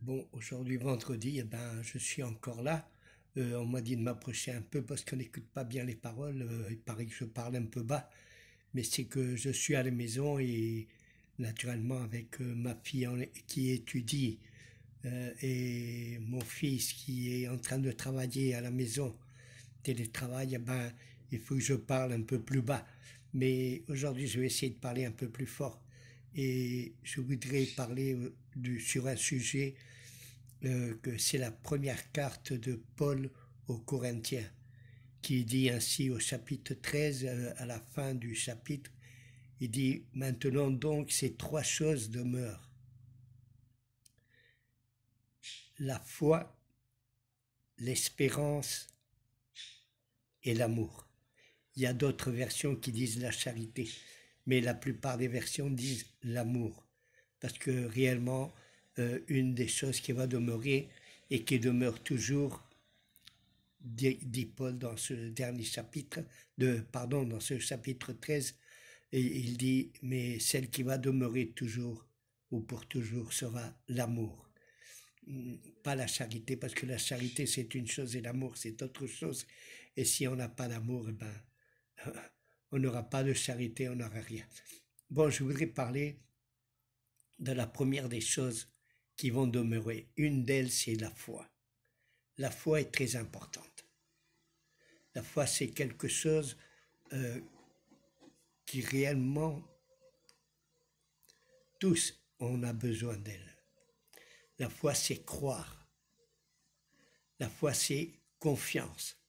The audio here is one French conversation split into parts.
Bon, aujourd'hui vendredi, je suis encore là. On m'a dit de m'approcher un peu parce qu'on n'écoute pas bien les paroles. Il paraît que je parle un peu bas, mais c'est que je suis à la maison et naturellement avec ma fille qui étudie et mon fils qui est en train de travailler à la maison, télétravail, il faut que je parle un peu plus bas. Mais aujourd'hui, je vais essayer de parler un peu plus fort. Et je voudrais parler sur un sujet que c'est la première carte de Paul aux Corinthiens, qui dit ainsi au chapitre 13, à la fin du chapitre, il dit, maintenant donc ces trois choses demeurent. La foi, l'espérance et l'amour. Il y a d'autres versions qui disent la charité, mais la plupart des versions disent l'amour. Parce que réellement, une des choses qui va demeurer et qui demeure toujours, dit Paul dans ce dernier chapitre, dans ce chapitre 13, et il dit, mais celle qui va demeurer toujours ou pour toujours sera l'amour. Pas la charité, parce que la charité c'est une chose et l'amour c'est autre chose. Et si on n'a pas d'amour, on n'aura pas de charité, on n'aura rien. Bon, je voudrais parler de la première des choses qui vont demeurer. Une d'elles, c'est la foi. La foi est très importante. La foi, c'est quelque chose euh, qui réellement, tous, on a besoin d'elle. La foi, c'est croire. La foi, c'est confiance.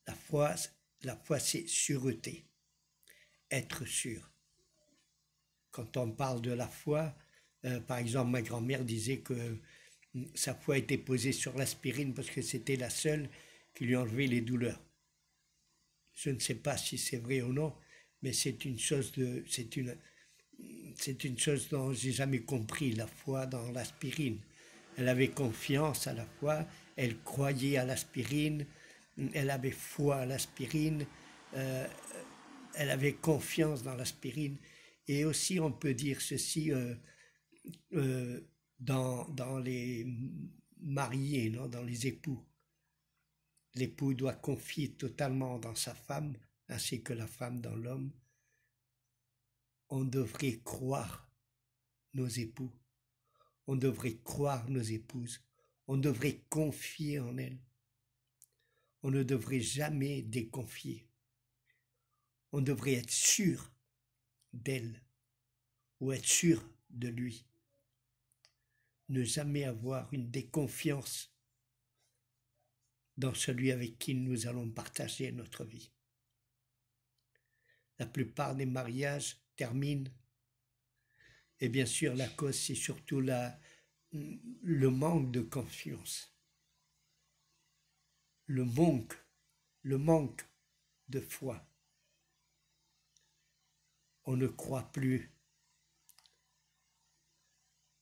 La foi, la foi, c'est sûreté, être sûr. Quand on parle de la foi, par exemple, ma grand-mère disait que sa foi était posée sur l'aspirine parce que c'était la seule qui lui enlevait les douleurs. Je ne sais pas si c'est vrai ou non, mais c'est une chose dont j'ai jamais compris, la foi dans l'aspirine. Elle avait confiance à la foi, elle croyait à l'aspirine, elle avait foi à l'aspirine, euh, elle avait confiance dans l'aspirine. Et aussi, on peut dire ceci euh, dans les mariés, non, dans les époux. L'époux doit confier totalement dans sa femme, ainsi que la femme dans l'homme. On devrait croire nos époux. On devrait croire nos épouses. On devrait confier en elles. On ne devrait jamais déconfier. On devrait être sûr d'elle ou être sûr de lui. Ne jamais avoir une déconfiance dans celui avec qui nous allons partager notre vie. La plupart des mariages terminent et bien sûr la cause c'est surtout le manque de confiance, le manque, le manque de foi. On ne croit plus,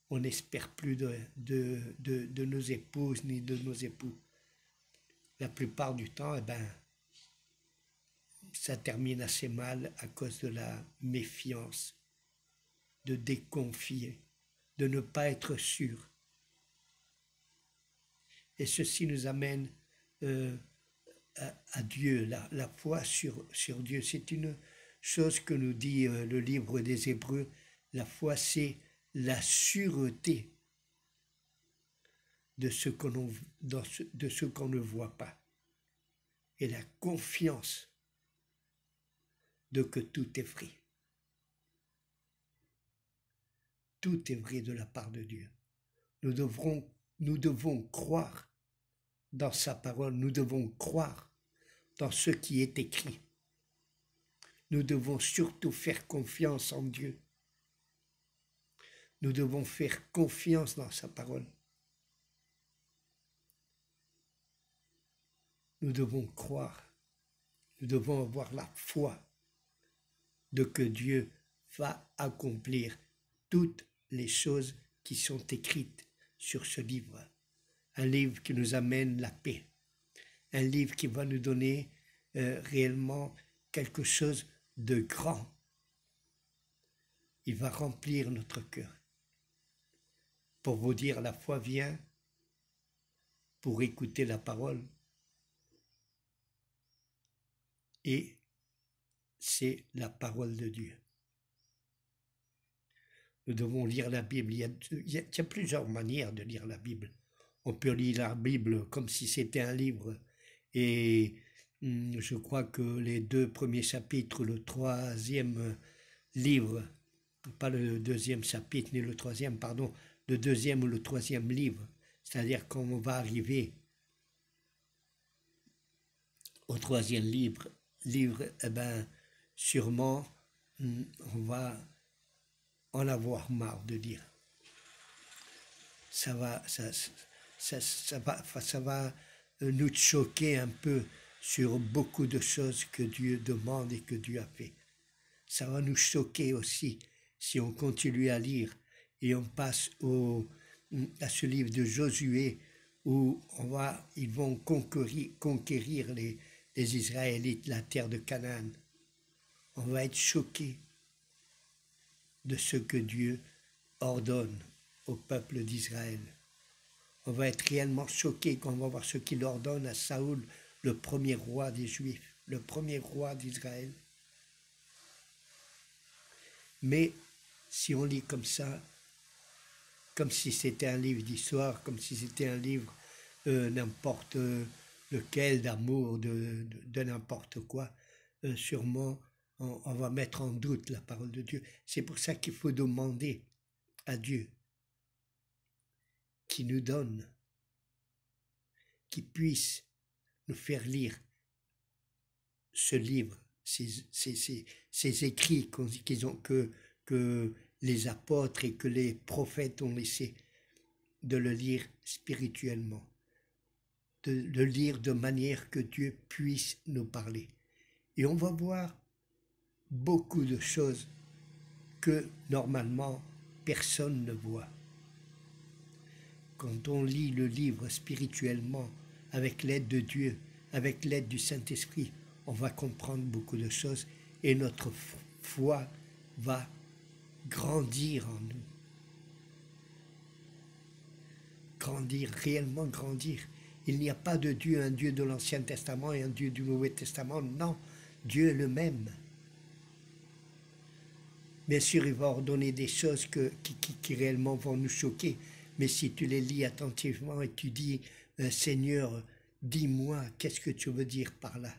on n'espère plus de nos épouses ni de nos époux. La plupart du temps, ça termine assez mal à cause de la méfiance, de déconfier, de ne pas être sûr. Et ceci nous amène à Dieu, la foi sur Dieu. C'est une chose que nous dit le livre des Hébreux. La foi, c'est la sûreté de ce qu'on ne voit pas et la confiance de que tout est vrai. Tout est vrai de la part de Dieu. Nous devons croire dans sa parole, nous devons croire dans ce qui est écrit. Nous devons surtout faire confiance en Dieu. Nous devons faire confiance dans sa parole. Nous devons croire. Nous devons avoir la foi de que Dieu va accomplir toutes les choses qui sont écrites sur ce livre. Un livre qui nous amène la paix. Un livre qui va nous donner réellement quelque chose de grand. Il va remplir notre cœur. pour vous dire, la foi vient pour écouter la parole et c'est la parole de Dieu. Nous devons lire la Bible. Il y a plusieurs manières de lire la Bible. On peut lire la Bible comme si c'était un livre. Et je crois que les 2 premiers chapitres, le 3e livre, pas le 2e chapitre ni le 3e, pardon, le 2e ou le 3e livre, c'est-à-dire quand on va arriver au 3e livre, eh ben, sûrement, on va en avoir marre de lire. Ça va nous choquer un peu sur beaucoup de choses que Dieu demande et que Dieu a fait. Ça va nous choquer aussi si on continue à lire et on passe à ce livre de Josué où ils vont conquérir les Israélites, la terre de Canaan. On va être choqué de ce que Dieu ordonne au peuple d'Israël. On va être réellement choqué quand on va voir ce qu'il ordonne à Saoul, le premier roi des Juifs, le premier roi d'Israël. Mais si on lit comme ça, comme si c'était un livre d'histoire, comme si c'était un livre n'importe lequel, d'amour, de n'importe quoi, sûrement on va mettre en doute la parole de Dieu. C'est pour ça qu'il faut demander à Dieu qui nous donne, qui puisse nous faire lire ce livre, ces écrits que les apôtres et que les prophètes ont laissés, de le lire spirituellement, de le lire de manière que Dieu puisse nous parler. Et on va voir beaucoup de choses que normalement personne ne voit. Quand on lit le livre spirituellement, avec l'aide de Dieu, avec l'aide du Saint-Esprit, on va comprendre beaucoup de choses et notre foi va grandir en nous. Grandir, réellement grandir. Il n'y a pas de Dieu, un Dieu de l'Ancien Testament et un Dieu du Nouveau Testament. Non, Dieu est le même. Bien sûr, il va ordonner des choses qui réellement vont nous choquer. Mais si tu les lis attentivement et tu dis, Seigneur, dis-moi, qu'est-ce que tu veux dire par là?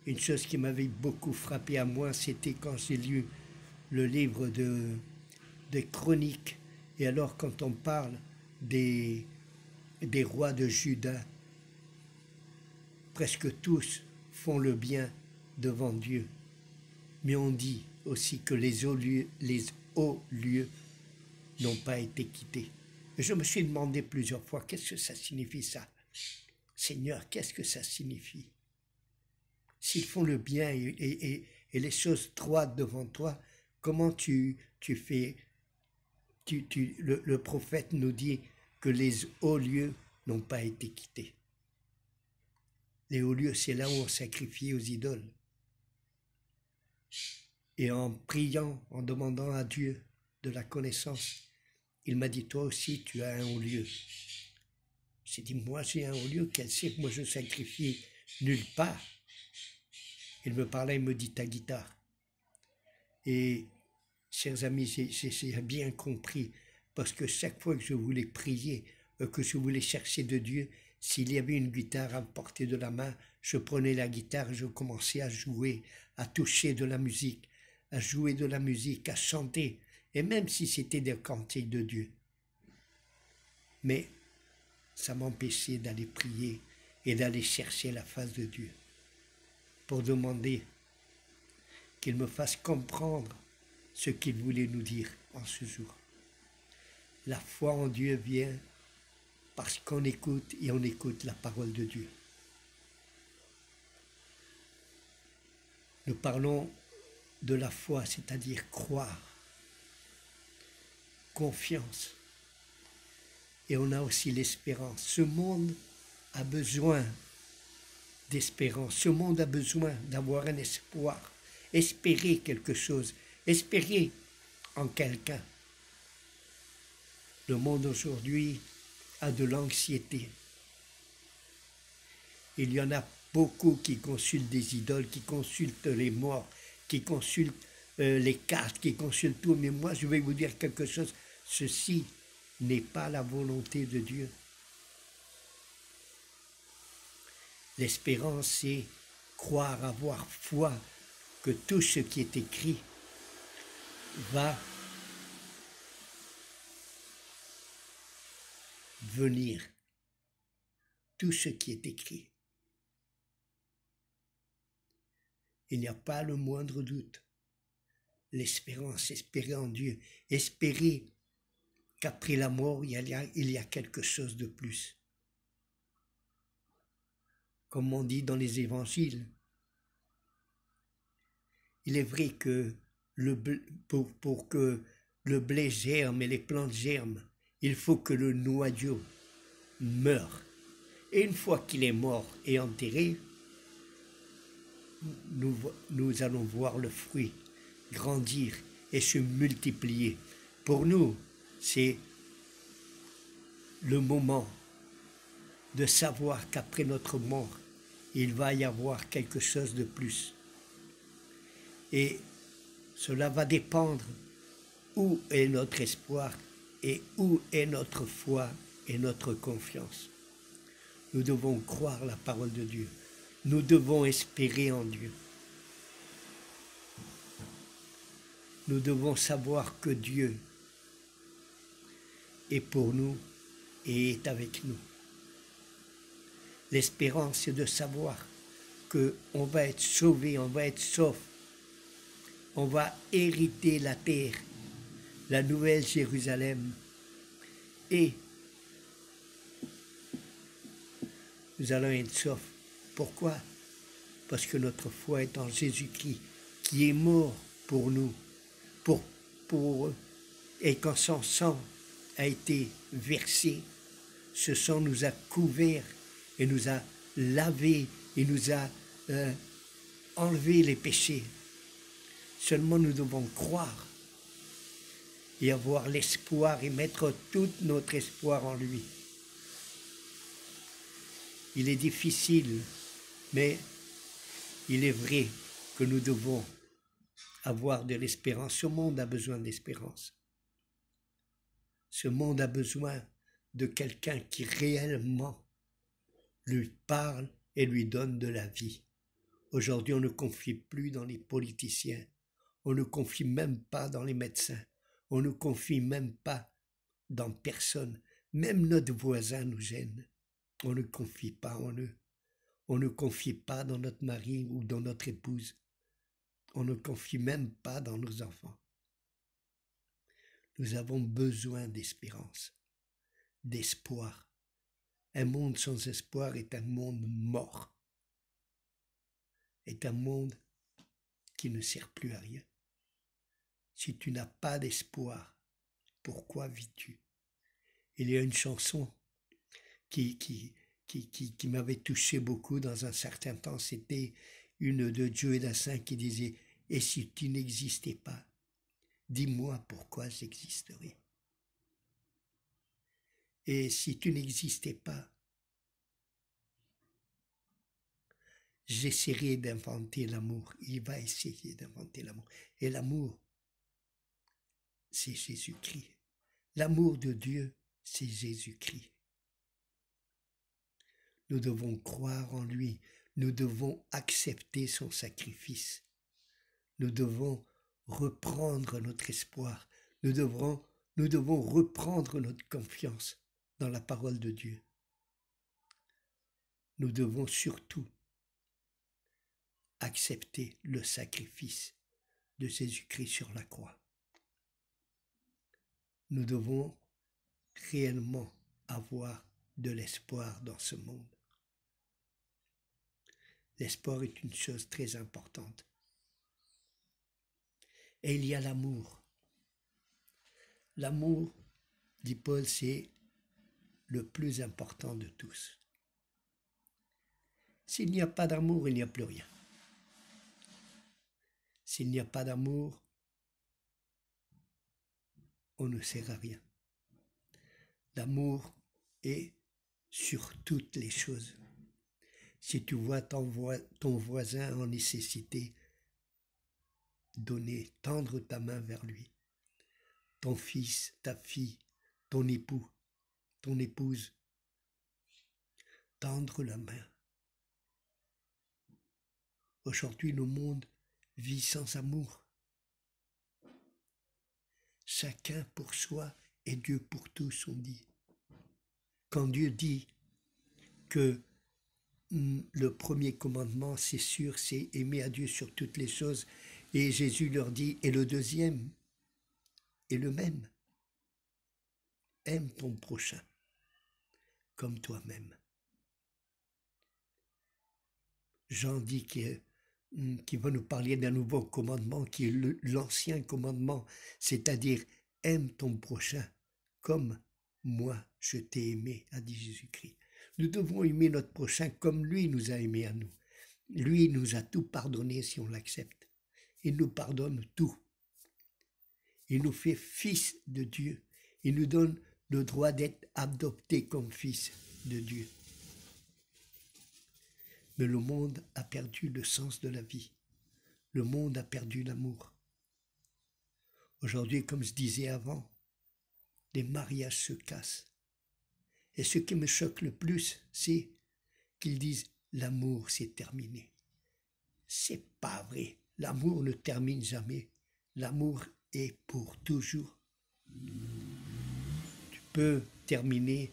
Une chose qui m'avait beaucoup frappé à moi, c'était quand j'ai lu le livre des Chroniques. Et alors, quand on parle des rois de Juda, presque tous font le bien devant Dieu. Mais on dit aussi que les hauts lieux n'ont pas été quittés. Et je me suis demandé plusieurs fois, qu'est-ce que ça signifie ça? Seigneur, qu'est-ce que ça signifie? S'ils font le bien et les choses droites devant toi, comment tu fais? Le prophète nous dit que les hauts lieux n'ont pas été quittés. Les hauts lieux, c'est là où on sacrifie aux idoles. Et en priant, en demandant à Dieu de la connaissance, il m'a dit, toi aussi, tu as un haut lieu. J'ai dit, moi, j'ai un haut lieu, quel c'est que moi, je sacrifie nulle part. Il me parlait, il me dit, ta guitare. Et, chers amis, j'ai bien compris, parce que chaque fois que je voulais prier, que je voulais chercher de Dieu, s'il y avait une guitare à portée de la main, je prenais la guitare et je commençais à jouer, à toucher de la musique, à jouer de la musique, à chanter, et même si c'était des cantiques de Dieu. Mais ça m'empêchait d'aller prier et d'aller chercher la face de Dieu pour demander qu'il me fasse comprendre ce qu'il voulait nous dire en ce jour. La foi en Dieu vient parce qu'on écoute et on écoute la parole de Dieu. Nous parlons de la foi, c'est-à-dire croire, confiance. Et on a aussi l'espérance. Ce monde a besoin d'espérance. Ce monde a besoin d'avoir un espoir. Espérer quelque chose. Espérer en quelqu'un. Le monde aujourd'hui a de l'anxiété. Il y en a beaucoup qui consultent des idoles, qui consultent les morts, qui consultent les cartes, qui consultent tout. Mais moi, je vais vous dire quelque chose. Ceci n'est pas la volonté de Dieu. L'espérance, c'est croire, avoir foi que tout ce qui est écrit va venir. Tout ce qui est écrit. Il n'y a pas le moindre doute. L'espérance, espérer en Dieu, espérer qu'après la mort, il y a quelque chose de plus. Comme on dit dans les évangiles, il est vrai que pour que le blé germe et les plantes germent, il faut que le noyau meure. Et une fois qu'il est mort et enterré, nous allons voir le fruit grandir et se multiplier. Pour nous, c'est le moment de savoir qu'après notre mort, il va y avoir quelque chose de plus. Et cela va dépendre où est notre espoir et où est notre foi et notre confiance. Nous devons croire la parole de Dieu. Nous devons espérer en Dieu. Nous devons savoir que Dieu est pour nous et est avec nous. L'espérance, c'est de savoir qu'on va être sauvé, on va être sauf. On va hériter la terre, la nouvelle Jérusalem. Et nous allons être saufs. Pourquoi? Parce que notre foi est en Jésus-Christ, qui est mort pour nous, et quand son sang a été versé, ce sang nous a couverts et nous a lavés et nous a enlevé les péchés. Seulement nous devons croire et avoir l'espoir et mettre tout notre espoir en lui. Il est difficile, mais il est vrai que nous devons avoir de l'espérance. Ce monde a besoin d'espérance. Ce monde a besoin de quelqu'un qui réellement lui parle et lui donne de la vie. Aujourd'hui, on ne confie plus dans les politiciens. On ne confie même pas dans les médecins. On ne confie même pas dans personne. Même notre voisin nous gêne. On ne confie pas en eux. On ne confie pas dans notre mari ou dans notre épouse. On ne confie même pas dans nos enfants. Nous avons besoin d'espérance, d'espoir. Un monde sans espoir est un monde mort, est un monde qui ne sert plus à rien. Si tu n'as pas d'espoir, pourquoi vis-tu? Il y a une chanson qui m'avait touché beaucoup dans un certain temps, c'était une de Joe Dassin qui disait « Et si tu n'existais pas, dis-moi pourquoi j'existerais. Et si tu n'existais pas, j'essaierai d'inventer l'amour. » Il va essayer d'inventer l'amour. Et l'amour, c'est Jésus-Christ. L'amour de Dieu, c'est Jésus-Christ. Nous devons croire en lui. Nous devons accepter son sacrifice. Nous devons reprendre notre espoir. Nous devons reprendre notre confiance dans la parole de Dieu. Nous devons surtout accepter le sacrifice de Jésus-Christ sur la croix. Nous devons réellement avoir de l'espoir dans ce monde. L'espoir est une chose très importante. Et il y a l'amour. L'amour, dit Paul, c'est le plus important de tous. S'il n'y a pas d'amour, il n'y a plus rien. S'il n'y a pas d'amour, on ne sert à rien. L'amour est sur toutes les choses. Si tu vois ton voisin en nécessité, donner, tendre ta main vers lui. Ton fils, ta fille, ton époux, ton épouse, tendre la main. Aujourd'hui, le monde vit sans amour. Chacun pour soi et Dieu pour tous, on dit. Quand Dieu dit que le premier commandement, c'est sûr, c'est aimer à Dieu sur toutes les choses, et Jésus leur dit, et le deuxième est le même. Aime ton prochain comme toi-même. Jean dit qu'il va nous parler d'un nouveau commandement qui est l'ancien commandement, c'est-à-dire aime ton prochain comme moi je t'ai aimé, a dit Jésus-Christ. Nous devons aimer notre prochain comme lui nous a aimés à nous. Lui nous a tout pardonné si on l'accepte. Il nous pardonne tout. Il nous fait fils de Dieu. Il nous donne le droit d'être adoptés comme fils de Dieu. Mais le monde a perdu le sens de la vie. Le monde a perdu l'amour. Aujourd'hui, comme je disais avant, les mariages se cassent. Et ce qui me choque le plus, c'est qu'ils disent l'amour c'est terminé. C'est pas vrai. L'amour ne termine jamais. L'amour est pour toujours. Tu peux terminer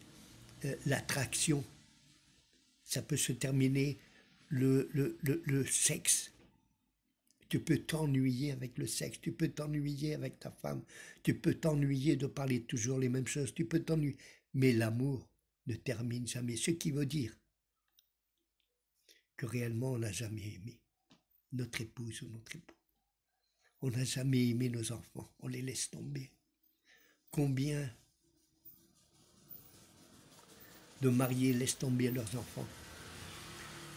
l'attraction. Ça peut se terminer le sexe. Tu peux t'ennuyer avec le sexe, tu peux t'ennuyer avec ta femme, tu peux t'ennuyer de parler toujours les mêmes choses, tu peux t'ennuyer. Mais l'amour ne termine jamais. Ce qui veut dire que réellement on n'a jamais aimé notre épouse ou notre époux. On n'a jamais aimé nos enfants, on les laisse tomber. Combien de mariés laissent tomber leurs enfants?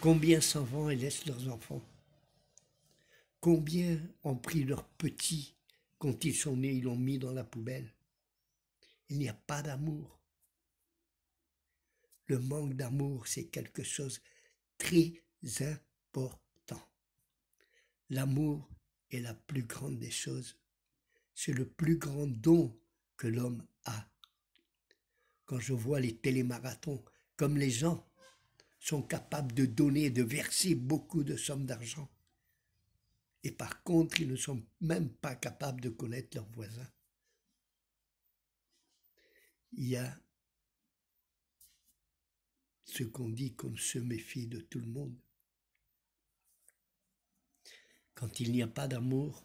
Combien s'en vont et laissent leurs enfants? Combien ont pris leurs petits quand ils sont nés, ils l'ont mis dans la poubelle? Il n'y a pas d'amour. Le manque d'amour, c'est quelque chose de très important. L'amour est la plus grande des choses. C'est le plus grand don que l'homme a. Quand je vois les télémarathons, comme les gens sont capables de donner, de verser beaucoup de sommes d'argent, et par contre, ils ne sont même pas capables de connaître leurs voisins. Il y a ce qu'on dit qu'on se méfie de tout le monde. Quand il n'y a pas d'amour,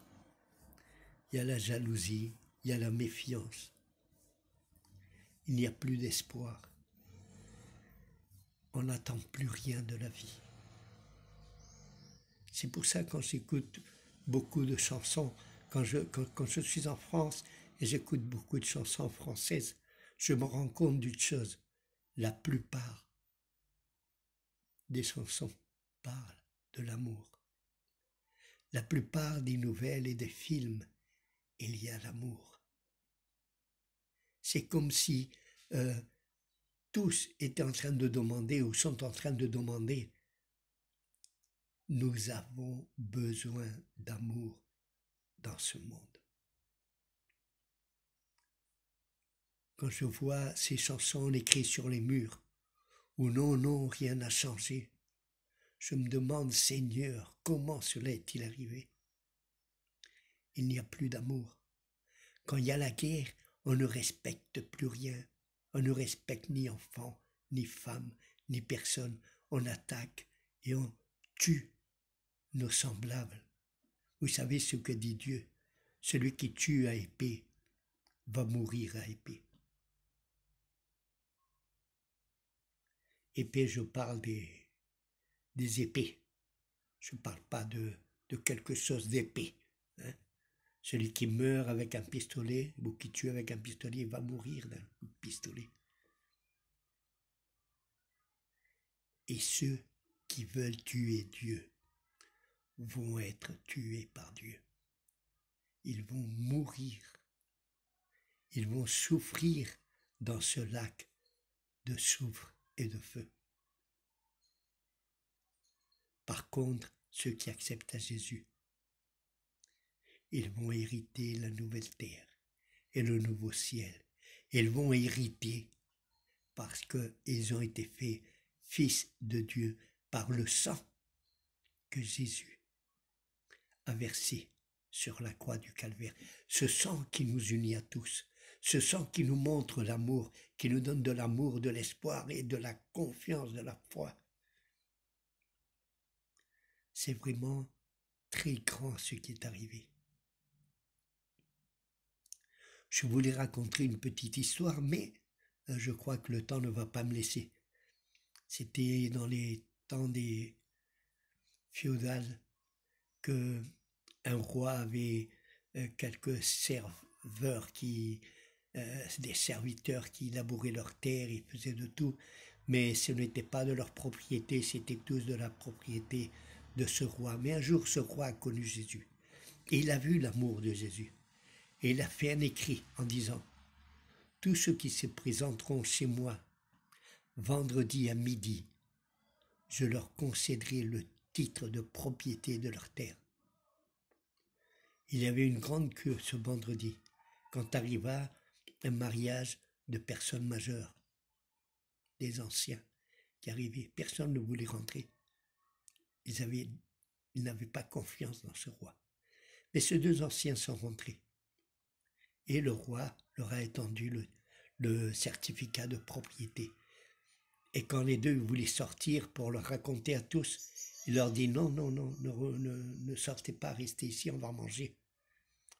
il y a la jalousie, il y a la méfiance. Il n'y a plus d'espoir. On n'attend plus rien de la vie. C'est pour ça que quand j'écoute beaucoup de chansons, quand je suis en France et j'écoute beaucoup de chansons françaises, je me rends compte d'une chose. La plupart des chansons parlent de l'amour. La plupart des nouvelles et des films, il y a l'amour. C'est comme si tous étaient en train de demander ou sont en train de demander, nous avons besoin d'amour dans ce monde. Quand je vois ces chansons écrites sur les murs, où non, non, rien n'a changé, je me demande, Seigneur, comment cela est-il arrivé? Il n'y a plus d'amour. Quand il y a la guerre, on ne respecte plus rien. On ne respecte ni enfants, ni femmes, ni personne. On attaque et on tue nos semblables. Vous savez ce que dit Dieu? Celui qui tue à épée va mourir à épée. Épée, je parle des épées. Je ne parle pas de quelque chose d'épée. Hein? Celui qui meurt avec un pistolet ou qui tue avec un pistolet va mourir d'un pistolet. Et ceux qui veulent tuer Dieu vont être tués par Dieu. Ils vont mourir. Ils vont souffrir dans ce lac de soufre et de feu. Par contre, ceux qui acceptent à Jésus, ils vont hériter la nouvelle terre et le nouveau ciel. Ils vont hériter parce qu'ils ont été faits fils de Dieu par le sang que Jésus a versé sur la croix du Calvaire. Ce sang qui nous unit à tous, ce sang qui nous montre l'amour, qui nous donne de l'amour, de l'espoir et de la confiance, de la foi. C'est vraiment très grand ce qui est arrivé. Je voulais raconter une petite histoire, mais je crois que le temps ne va pas me laisser. C'était dans les temps des féodales que un roi avait quelques serveurs des serviteurs qui labouraient leurs terres, ils faisaient de tout, mais ce n'était pas de leur propriété, c'était tous de la propriété de ce roi. Mais un jour, ce roi a connu Jésus, et il a vu l'amour de Jésus, et il a fait un écrit en disant « Tous ceux qui se présenteront chez moi vendredi à midi, je leur concéderai le titre de propriété de leur terre. » Il y avait une grande queue ce vendredi, quand arriva un mariage de personnes majeures, des anciens qui arrivaient. Personne ne voulait rentrer. Ils n'avaient pas confiance dans ce roi. Mais ces deux anciens sont rentrés. Et le roi leur a étendu le certificat de propriété. Et quand les deux voulaient sortir pour leur raconter à tous, il leur dit non, ne sortez pas, restez ici, on va manger.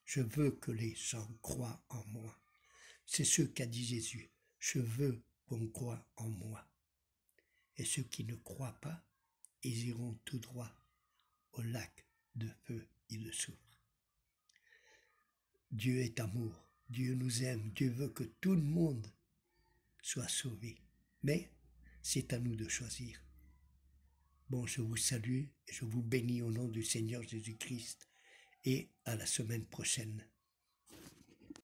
Je veux que les gens croient en moi. C'est ce qu'a dit Jésus. Je veux qu'on croie en moi. Et ceux qui ne croient pas, ils iront tout droit au lac de feu et de soufre. Dieu est amour. Dieu nous aime. Dieu veut que tout le monde soit sauvé. Mais c'est à nous de choisir. Bon, je vous salue et je vous bénis au nom du Seigneur Jésus-Christ et à la semaine prochaine.